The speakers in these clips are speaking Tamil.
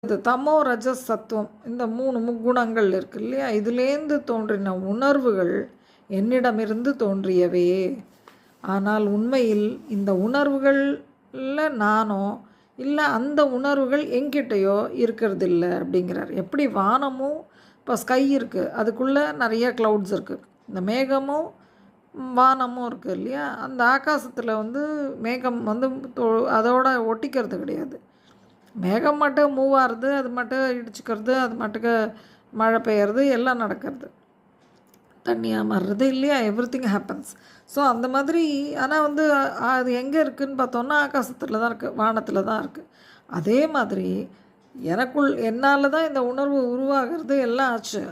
இது தமோ ரஜஸ் சத்துவம் இந்த 3 முக்குணங்கள் இருக்கு இல்லையா? இதுலேருந்து தோன்றின உணர்வுகள் என்னிடமிருந்து தோன்றியவே. ஆனால் உண்மையில் இந்த உணர்வுகளில் நானோ இல்லை அந்த உணர்வுகள் என்கிட்டயோ இருக்கிறதில்ல அப்படிங்கிறார். எப்படி வானமும் இப்போ ஸ்கை இருக்குது, அதுக்குள்ளே நிறைய க்ளவுட்ஸ் இருக்குது. இந்த மேகமும் வானமும் இருக்குது இல்லையா? அந்த ஆகாசத்தில் வந்து மேகம் வந்து அதோட ஒட்டிக்கிறது கிடையாது. மேகம் மட்டும் மூவ் ஆகுறது, அது மட்டும் இடிச்சுக்கிறது, அது மட்டுக்கு மழை பெய்யறது, எல்லாம் நடக்கிறது, தண்ணியாக மாறுறது இல்லையா? Everything happens. ஸோ அந்த மாதிரி. ஆனால் வந்து அது எங்கே இருக்குதுன்னு பார்த்தோன்னா ஆகாசத்தில் தான் இருக்குது, வானத்தில் தான் இருக்குது. அதே மாதிரி என்னால் தான் இந்த உணர்வு உருவாகிறது எல்லாம் ஆச்சு.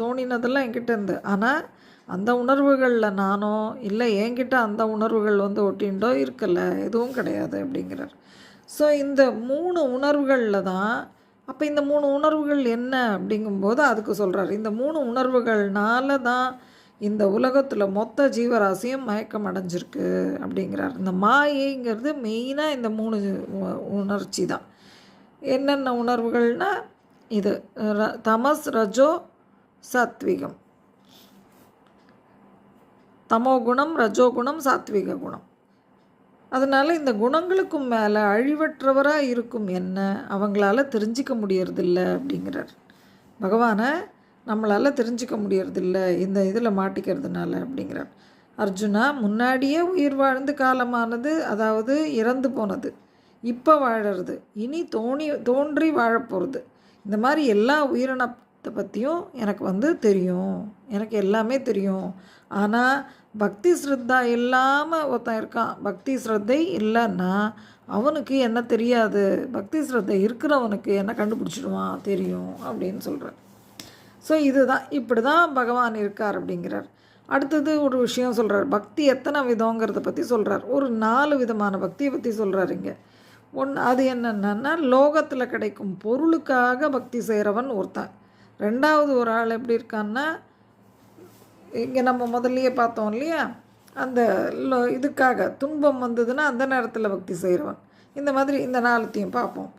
தோணினதெல்லாம் என்கிட்ட இருந்து. ஆனால் அந்த உணர்வுகளில் நானோ இல்லை என்கிட்ட அந்த உணர்வுகள் வந்து ஒட்டின்றோ இருக்கலை, எதுவும் கிடையாது அப்படிங்கிறார். ஸோ இந்த 3 உணர்வுகளில் தான். அப்போ இந்த 3 உணர்வுகள் என்ன அப்படிங்கும்போது அதுக்கு சொல்கிறார். இந்த 3 உணர்வுகள்னால தான் இந்த உலகத்தில் மொத்த ஜீவராசியும் மயக்கம் அடைஞ்சிருக்கு அப்படிங்கிறார். இந்த மாயைங்கிறது மெயினாக இந்த 3 உணர்ச்சி தான். என்னென்ன உணர்வுகள்னால் இது தமஸ், ரஜோ, சாத்விகம். தமோ குணம், ரஜோகுணம், சாத்விக குணம். அதனால் இந்த குணங்களுக்கும் மேலே அழிவற்றவராக இருக்கும் என்ன அவங்களால தெரிஞ்சிக்க முடியறதில்ல அப்படிங்கிறார். பகவானை நம்மளால் தெரிஞ்சிக்க முடியறதில்ல இந்த இதில் மாட்டிக்கிறதுனால அப்படிங்கிறார். அர்ஜுனா, முன்னாடியே உயிர் வாழ்ந்து காலமானது, அதாவது இறந்து போனது, இப்போ வாழறது, இனி தோன்றி வாழப்போகிறது. இந்த மாதிரி எல்லா உயிரினத்தை பற்றியும் எனக்கு வந்து தெரியும், எனக்கு எல்லாமே தெரியும். ஆனால் பக்தி ஸ்ரத்தா இல்லாமல் ஒருத்தன் இருக்கான், பக்தி ஸ்ரத்தை இல்லைன்னா அவனுக்கு என்ன தெரியாது, பக்தி ஸ்ரத்தை இருக்கிறவனுக்கு என்ன கண்டுபிடிச்சிடுவான் தெரியும் அப்படின்னு சொல்கிறார். ஸோ இதுதான், இப்படி தான் பகவான் இருக்கார் அப்படிங்கிறார். அடுத்தது ஒரு விஷயம் சொல்கிறார். பக்தி எத்தனை விதங்கிறத பற்றி சொல்கிறார். ஒரு 4 விதமான பக்தியை பற்றி சொல்கிறார் இங்கே. அது என்னென்னா, லோகத்தில் கிடைக்கும் பொருளுக்காக பக்தி செய்கிறவன் ஒருத்தன். ரெண்டாவது ஒரு ஆள் எப்படி இருக்கான்னா, இங்கே நம்ம முதல்லையே பார்த்தோம் இல்லையா, அந்த இதுக்காக துன்பம் வந்ததுன்னா அந்த நேரத்தில் பக்தி செய்கிறவன். இந்த மாதிரி இந்த 4த்தையும் பார்ப்போம்.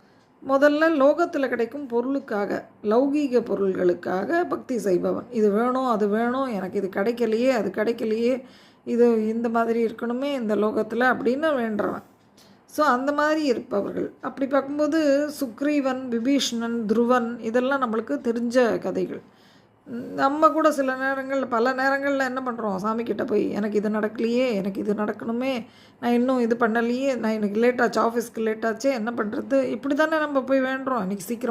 முதல்ல லோகத்தில் கிடைக்கும் பொருளுக்காக, லௌகீக பொருள்களுக்காக பக்தி செய்பவன். இது வேணும், அது வேணும், எனக்கு இது கிடைக்கலையே, அது கிடைக்கலையே, இது இந்த மாதிரி இருக்கணுமே இந்த லோகத்தில் அப்படின்னு வேண்டுறவன். ஸோ அந்த மாதிரி இருப்பவர்கள். அப்படி பார்க்கும்போது சுக்ரீவன், விபீஷ்ணன், துருவன் இதெல்லாம் நம்மளுக்கு தெரிஞ்ச கதைகள். நம்ம கூட சில நேரங்களில், பல நேரங்களில் என்ன பண்ணுறோம், சாமிக்கிட்ட போய் எனக்கு இது நடக்கலையே, எனக்கு இது நடக்கணுமே, நான் இன்னும் இது பண்ணலையே, நான் எனக்கு லேட் ஆச்சு, ஆஃபீஸ்க்கு லேட் ஆச்சே, என்ன பண்ணுறது, இப்படி தானே நம்ம போய் வேண்டுறோம், இன்றைக்கி சீக்கிரம்